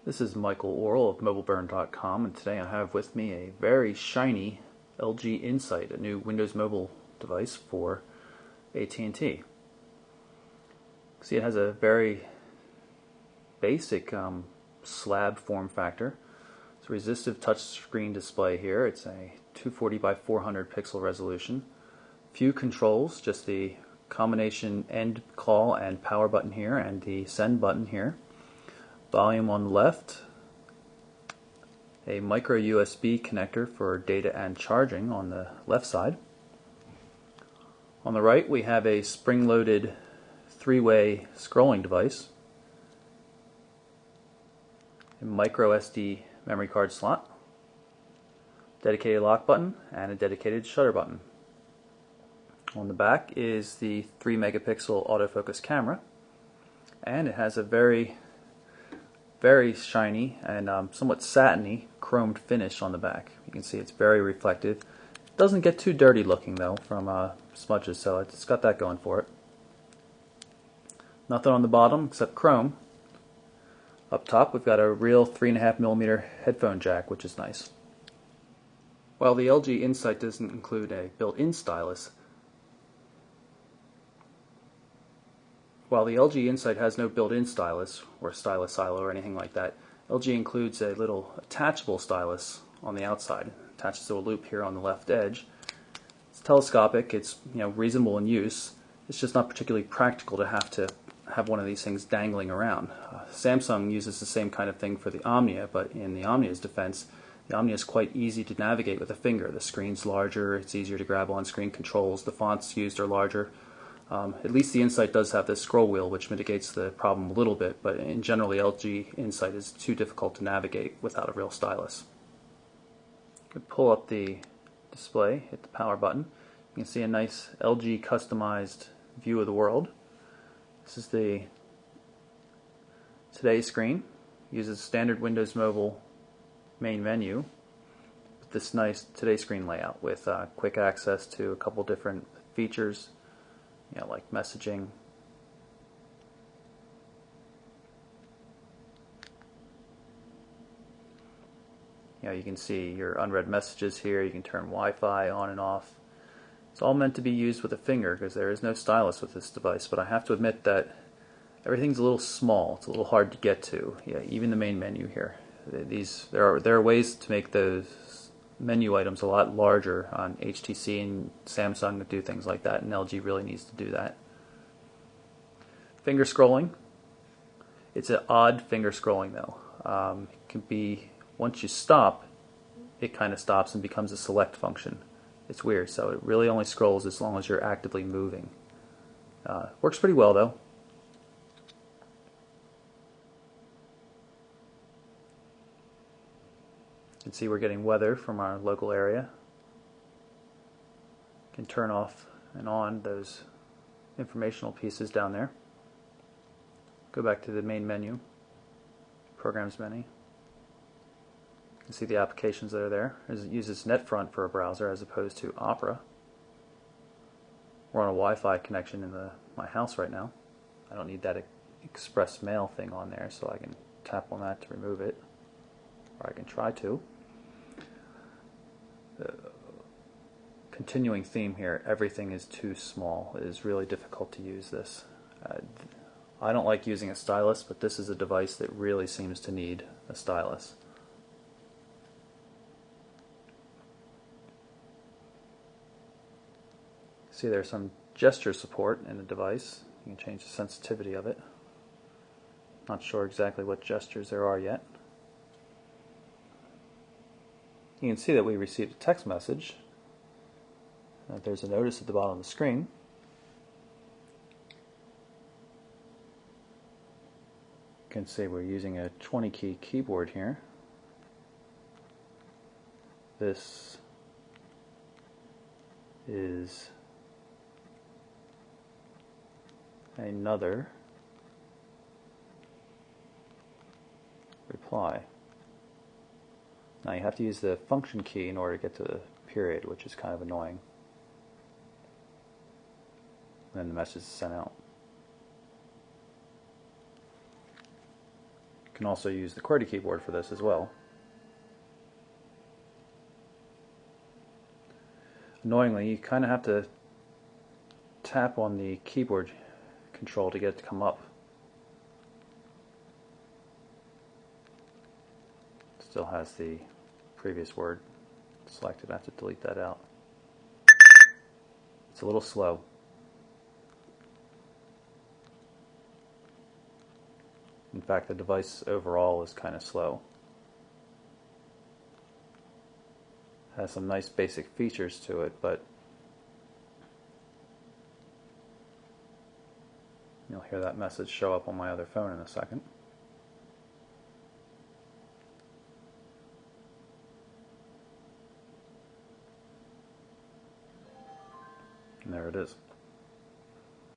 This is Michael Orrell of MobileBurn.com, and today I have with me a very shiny LG Incite, a new Windows Mobile device for at&t. See, it has a very basic slab form factor. It's a resistive touchscreen display here. It's a 240 by 400 pixel resolution. Few controls, just the combination end call and power button here and the send button here. Volume on the left, a micro USB connector for data and charging on the left side. On the right we have a spring-loaded three-way scrolling device, a micro SD memory card slot, dedicated lock button, and a dedicated shutter button. On the back is the 3 megapixel autofocus camera, and it has a very shiny and somewhat satiny chromed finish on the back. You can see it's very reflective. It doesn't get too dirty looking though from smudges, so it's got that going for it. Nothing on the bottom except chrome. Up top we've got a real 3.5mm headphone jack, which is nice. While the LG Incite doesn't include a built-in stylus, While the LG Incite has no built-in stylus or stylus silo or anything like that, LG includes a little attachable stylus on the outside. It attaches to a loop here on the left edge. It's telescopic, it's reasonable in use. It's just not particularly practical to have one of these things dangling around. Samsung uses the same kind of thing for the Omnia, but in the Omnia's defense, the Omnia is quite easy to navigate with a finger. The screen's larger, it's easier to grab on-screen controls, the fonts used are larger. At least the Incite does have this scroll wheel, which mitigates the problem a little bit, but in general the LG Incite is too difficult to navigate without a real stylus. You can pull up the display, hit the power button. You can see a nice LG customized view of the world. This is the Today screen. Uses standard Windows Mobile main menu with this nice Today screen layout with quick access to a couple different features, like messaging. You can see your unread messages here. You can turn Wi-Fi on and off. It's all meant to be used with a finger because there is no stylus with this device, but I have to admit that everything's a little small. It's a little hard to get to. Even the main menu here. There are ways to make those menu items a lot larger on HTC and Samsung to do things like that, and LG really needs to do that. Finger scrolling. It's an odd finger scrolling though. It can be, once you stop, it kind of stops and becomes a select function. It's weird, so it really only scrolls as long as you're actively moving. Works pretty well though. You can see we're getting weather from our local area. You can turn off and on those informational pieces down there. Go back to the main menu, Programs menu. You can see the applications that are there. It uses NetFront for a browser as opposed to Opera. We're on a Wi-Fi connection in my house right now. I don't need that express mail thing on there, so I can tap on that to remove it. Or I can try to. The continuing theme here, everything is too small. It is really difficult to use this. I don't like using a stylus, but this is a device that really seems to need a stylus. See, there's some gesture support in the device. You can change the sensitivity of it. Not sure exactly what gestures there are yet. You can see that we received a text message. There's a notice at the bottom of the screen. You can see we're using a 20-key keyboard here. This is another reply. Now you have to use the function key in order to get to the period, which is kind of annoying. Then the message is sent out. can also use the QWERTY keyboard for this as well. Annoyingly, you kind of have to tap on the keyboard control to get it to come up. Still has the previous word selected. I have to delete that out. It's a little slow. In fact, the device overall is kind of slow. Has some nice basic features to it, but you'll hear that message show up on my other phone in a second. And there it is.